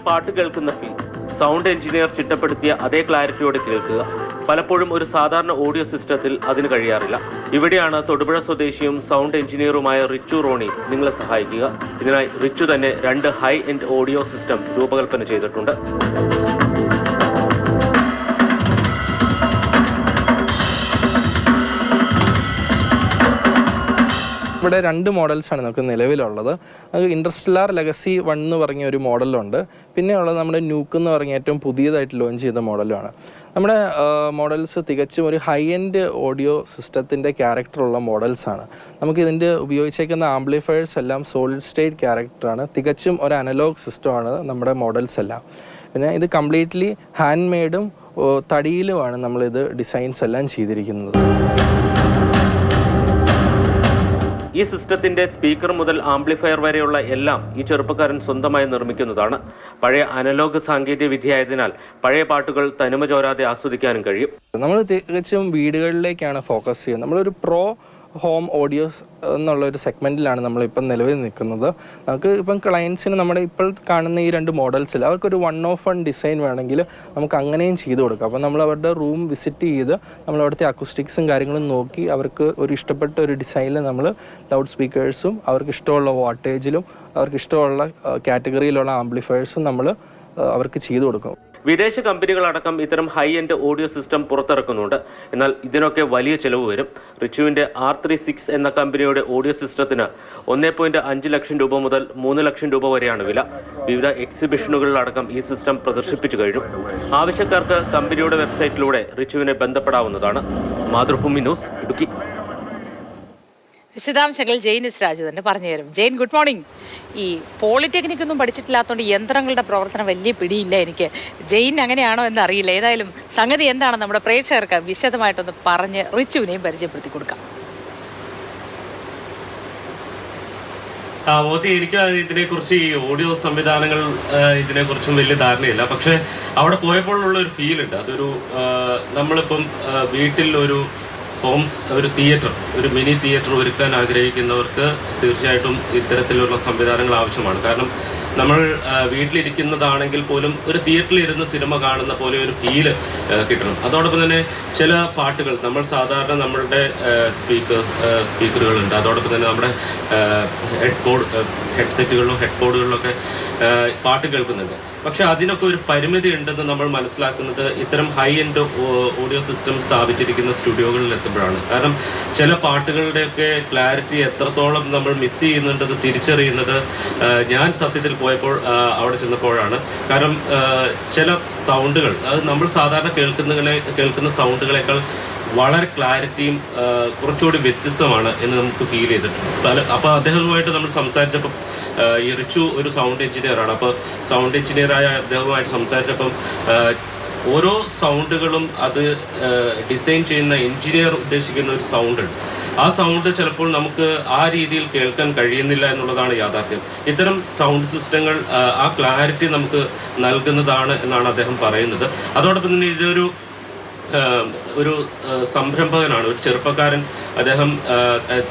പാട്ട് കേൾക്കുന്ന feel, sound engineer ചിട്ടപ്പെടുത്തിയ അതേ ക്ലാരിറ്റിയോടെ കേൾക്കുക. പലപ്പോഴും ഒരു സാധാരണ ഓഡിയോ സിസ്റ്റത്തിൽ അതിന് കഴിയാറില്ല. ഇവിടെയാണ് തൊടുപുഴ സ്വദേശിയും സൗണ്ട് എഞ്ചിനീയറുമായ റിച്ചു റോണി നിങ്ങളെ സഹായിക്കുക. ഇതിനായി റിച്ചു തന്നെ 2 ഹൈ എൻഡ് ഓഡിയോ സിസ്റ്റം രൂപകൽപ്പന ചെയ്തിട്ടുണ്ട്. ഇവിടെ 2 മോഡൽസാണ് നമുക്ക് നിലവിലുള്ളത്. അത് ഇൻഡർസ്റ്റെല്ലാർ ലെഗസി 1 എന്ന് പറഞ്ഞ ഒരു മോഡലുണ്ട്. പിന്നെ ഉള്ളത് നമ്മുടെ ന്യൂക്ക് എന്ന് പറഞ്ഞ ഏറ്റവും പുതിയതായിട്ട് ലോഞ്ച് ചെയ്ത മോഡലുമാണ്. നമ്മുടെ മോഡൽസ് തികച്ചും ഒരു ഹൈ എൻഡ് ഓഡിയോ സിസ്റ്റത്തിൻ്റെ ക്യാരക്ടറുള്ള മോഡൽസാണ്. നമുക്ക് ഇതിൻ്റെ ഉപയോഗിച്ചേക്കുന്ന ആംപ്ലിഫയേഴ്സ് എല്ലാം സോളിഡ് സ്റ്റേറ്റ് ക്യാരക്ടറാണ്. തികച്ചും ഒരു അനലോഗ് സിസ്റ്റമാണ് നമ്മുടെ മോഡൽസ് എല്ലാം. പിന്നെ ഇത് കംപ്ലീറ്റ്ലി ഹാൻഡ് മെയ്ഡും തടിയിലുമാണ് നമ്മളിത് ഡിസൈൻസ് എല്ലാം ചെയ്തിരിക്കുന്നത്. ഈ സിസ്റ്റത്തിന്റെ സ്പീക്കർ മുതൽ ആംപ്ലിഫയർ വരെയുള്ള എല്ലാം ഈ ചെറുപ്പക്കാരൻ സ്വന്തമായി നിർമ്മിക്കുന്നതാണ്. പഴയ അനലോഗ് സാങ്കേതിക വിദ്യയായതിനാൽ പഴയ പാട്ടുകൾ തനിമ ചോരാതെ ആസ്വദിക്കാനും കഴിയും. നമ്മൾ തികച്ചും വീടുകളിലേക്കാണ് ഫോക്കസ് ചെയ്യുന്നത്. നമ്മളൊരു പ്രോ ഹോം ഓഡിയോസ് എന്നുള്ളൊരു സെഗ്മെൻറ്റിലാണ് നമ്മളിപ്പം നിലവിൽ നിൽക്കുന്നത്. നമുക്ക് ഇപ്പം ക്ലയൻസിന് നമ്മുടെ ഇപ്പോൾ കാണുന്ന ഈ 2 മോഡൽസിൽ അവർക്കൊരു 1-of-1 ഡിസൈൻ വേണമെങ്കിൽ നമുക്ക് അങ്ങനെയും ചെയ്ത് കൊടുക്കാം. അപ്പം നമ്മൾ അവരുടെ റൂം വിസിറ്റ് ചെയ്ത് നമ്മൾ അവിടുത്തെ അക്കൂസ്റ്റിക്സും കാര്യങ്ങളും നോക്കി അവർക്ക് ഒരു ഇഷ്ടപ്പെട്ട ഒരു ഡിസൈനിൽ നമ്മൾ ലൗഡ് സ്പീക്കേഴ്സും അവർക്ക് ഇഷ്ടമുള്ള വാട്ടേജിലും അവർക്ക് ഇഷ്ടമുള്ള കാറ്റഗറിയിലുള്ള ആംപ്ലിഫയേഴ്സും നമ്മൾ അവർക്ക് ചെയ്തു കൊടുക്കും. വിദേശ കമ്പനികളടക്കം ഇത്തരം ഹൈ എൻഡ് ഓഡിയോ സിസ്റ്റം പുറത്തിറക്കുന്നുണ്ട്. എന്നാൽ ഇതിനൊക്കെ വലിയ ചെലവ് വരും. റിച്ചുവിന്റെ R36 എന്ന കമ്പനിയുടെ ഓഡിയോ സിസ്റ്റത്തിന് 1.5 ലക്ഷം രൂപ മുതൽ 3 ലക്ഷം രൂപ വരെയാണ് വില. വിവിധ എക്സിബിഷനുകളിലടക്കം ഈ സിസ്റ്റം പ്രദർശിപ്പിച്ചു കഴിഞ്ഞു. ആവശ്യക്കാർക്ക് കമ്പനിയുടെ വെബ്സൈറ്റിലൂടെ റിച്ചുവിനെ ബന്ധപ്പെടാവുന്നതാണ്. മാതൃഭൂമി ന്യൂസ്, ഇടുക്കി. വിശദാംശങ്ങൾ ജെയിൻ എസ് രാജു തന്നെ പറഞ്ഞു തരും. Jain, good morning. ഈ പോളിടെക്നിക് ഒന്നും പഠിച്ചിട്ടില്ലാത്തതുകൊണ്ട് യന്ത്രങ്ങളുടെ പ്രവർത്തനം വലിയ പിടിയില്ല എനിക്ക്. ജെയിൻ അങ്ങനെയാണോ എന്ന് അറിയില്ല. ഏതായാലും സംഗതി എന്താണ് നമ്മുടെ പ്രേക്ഷകർക്ക് വിശദമായിട്ടൊന്ന് പറഞ്ഞ് റിച്ചുവിനെയും പരിചയപ്പെടുത്തി കൊടുക്കാം. എനിക്ക് ഇതിനെക്കുറിച്ച് ഈ ഓഡിയോ സംവിധാനങ്ങൾ ഇതിനെക്കുറിച്ചും വലിയ ധാരണയില്ല. പക്ഷെ അവിടെ പോയപ്പോഴുള്ള ഒരു ഫീൽ ഉണ്ട്. അതൊരു നമ്മളിപ്പം വീട്ടിൽ ഒരു തിയേറ്റർ, ഒരു മിനി തിയേറ്റർ ഒരുക്കാൻ ആഗ്രഹിക്കുന്നവർക്ക് തീർച്ചയായിട്ടും ഇത്തരത്തിലുള്ള സംവിധാനങ്ങൾ ആവശ്യമാണ്. കാരണം നമ്മൾ വീട്ടിലിരിക്കുന്നതാണെങ്കിൽ പോലും ഒരു തിയേറ്ററിൽ ഇരുന്ന് സിനിമ കാണുന്ന പോലെ ഒരു ഫീല് കിട്ടണം. അതോടൊപ്പം തന്നെ ചില പാട്ടുകൾ നമ്മൾ സാധാരണ നമ്മളുടെ സ്പീക്കറുകളുണ്ട്. അതോടൊപ്പം തന്നെ നമ്മുടെ ഹെഡ്സെറ്റുകളിലും ഹെഡ്ബോർഡുകളിലൊക്കെ പാട്ട് കേൾക്കുന്നുണ്ട്. പക്ഷെ അതിനൊക്കെ ഒരു പരിമിതി ഉണ്ടെന്ന് നമ്മൾ മനസ്സിലാക്കുന്നത് ഇത്തരം ഹൈ എൻഡ് ഓഡിയോ സിസ്റ്റം സ്ഥാപിച്ചിരിക്കുന്ന സ്റ്റുഡിയോകളിൽ എത്തുമ്പോഴാണ്. കാരണം ചില പാട്ടുകളുടെയൊക്കെ ക്ലാരിറ്റി എത്രത്തോളം നമ്മൾ മിസ് ചെയ്യുന്നുണ്ടെന്ന് തിരിച്ചറിയുന്നത് ഞാൻ സത്യത്തിൽ പോയപ്പോൾ അവിടെ ചെന്നപ്പോഴാണ്. കാരണം ചില സൗണ്ടുകൾ അത് നമ്മൾ സാധാരണ കേൾക്കുന്ന സൗണ്ടുകളേക്കാൾ വളരെ ക്ലാരിറ്റിയും കുറച്ചുകൂടി വ്യത്യസ്തമാണ് എന്ന് നമുക്ക് ഫീൽ ചെയ്തിട്ടുണ്ട്. അപ്പോൾ അദ്ദേഹവുമായിട്ട് നമ്മൾ സംസാരിച്ചപ്പോൾ ഈ റിച്ചു ഒരു സൗണ്ട് എഞ്ചിനീയറാണ്. അപ്പോൾ സൗണ്ട് എഞ്ചിനീയറായ അദ്ദേഹവുമായിട്ട് സംസാരിച്ചപ്പം ഓരോ സൗണ്ടുകളും അത് ഡിസൈൻ ചെയ്യുന്ന എഞ്ചിനീയർ ഉദ്ദേശിക്കുന്ന ഒരു സൗണ്ട് ഉണ്ട്. ആ സൗണ്ട് ചിലപ്പോൾ നമുക്ക് ആ രീതിയിൽ കേൾക്കാൻ കഴിയുന്നില്ല എന്നുള്ളതാണ് യാഥാർത്ഥ്യം. ഇത്തരം സൗണ്ട് സിസ്റ്റങ്ങൾ ആ ക്ലാരിറ്റി നമുക്ക് നൽകുന്നതാണ് എന്നാണ് അദ്ദേഹം പറയുന്നത്. അതോടൊപ്പം തന്നെ ഇതൊരു സംരംഭകനാണ്, ഒരു ചെറുപ്പക്കാരൻ. അദ്ദേഹം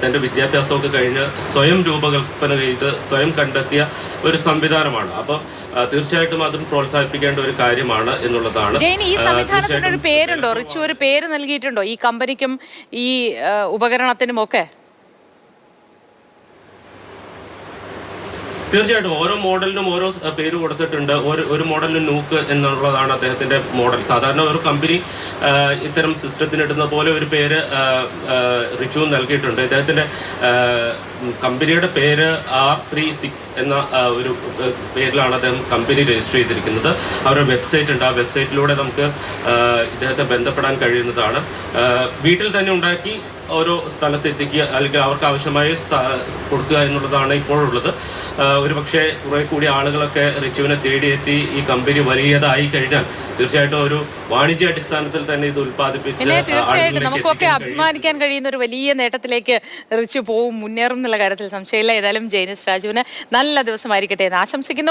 തൻ്റെ വിദ്യാഭ്യാസമൊക്കെ കഴിഞ്ഞ് സ്വയം രൂപകൽപ്പന ചെയ്ത് സ്വയം കണ്ടെത്തിയ ഒരു സംവിധാനമാണ്. അപ്പോൾ തീർച്ചയായിട്ടും അതും പ്രോത്സാഹിപ്പിക്കേണ്ട ഒരു കാര്യമാണ് എന്നുള്ളതാണ്. ഈ സംവിധാനത്തിന് ഒരു പേരുണ്ടോ? റിച്ചു ഒരു പേര് നൽകിയിട്ടുണ്ടോ ഈ കമ്പനിക്കും ഈ ഉപകരണത്തിനും ഒക്കെ? തീർച്ചയായിട്ടും ഓരോ മോഡലിനും ഓരോ പേര് കൊടുത്തിട്ടുണ്ട്. ഒരു മോഡലിന് ന്യൂക്ക് എന്നുള്ളതാണ് അദ്ദേഹത്തിന്റെ മോഡൽ. സാധാരണ ഒരു കമ്പനി ഇത്തരം സിസ്റ്റത്തിനിടുന്ന പോലെ ഒരു പേര് റിച്ചു നൽകിയിട്ടുണ്ട്. ഇദ്ദേഹത്തിന്റെ കമ്പനിയുടെ പേര് R36 എന്ന ഒരു പേരിലാണ് അദ്ദേഹം കമ്പനി രജിസ്റ്റർ ചെയ്തിരിക്കുന്നത്. അവരുടെ വെബ്സൈറ്റ് ഉണ്ട്. ആ വെബ്സൈറ്റിലൂടെ നമുക്ക് ഇദ്ദേഹത്തെ ബന്ധപ്പെടാൻ കഴിയുന്നതാണ്. വീട്ടിൽ തന്നെ ഉണ്ടാക്കി ഓരോ സ്ഥലത്തെത്തിക്കുക അല്ലെങ്കിൽ അവർക്ക് ആവശ്യമായ കൊടുക്കുക എന്നുള്ളതാണ് ഇപ്പോഴുള്ളത്. ഒരു പക്ഷേ കുറെ കൂടി ആളുകളൊക്കെ റിച്ചുവിനെ തേടിയെത്തി ഈ കമ്പനി വലിയതായി കഴിഞ്ഞാൽ തീർച്ചയായിട്ടും ഒരു വാണിജ്യ അടിസ്ഥാനത്തിൽ തന്നെ ഇത് ഉൽപ്പാദിപ്പിച്ച് തീർച്ചയായിട്ടും നമുക്കൊക്കെ അഭിമാനിക്കാൻ കഴിയുന്ന ഒരു വലിയ നേട്ടത്തിലേക്ക് റിച്ചു മുന്നേറും എന്നുള്ള കാര്യത്തിൽ സംശയമില്ല. ഏതായാലും ജെയിൻ എസ് രാജുവിന് നല്ല ദിവസമായിരിക്കട്ടെ എന്ന് ആശംസിക്കുന്നു.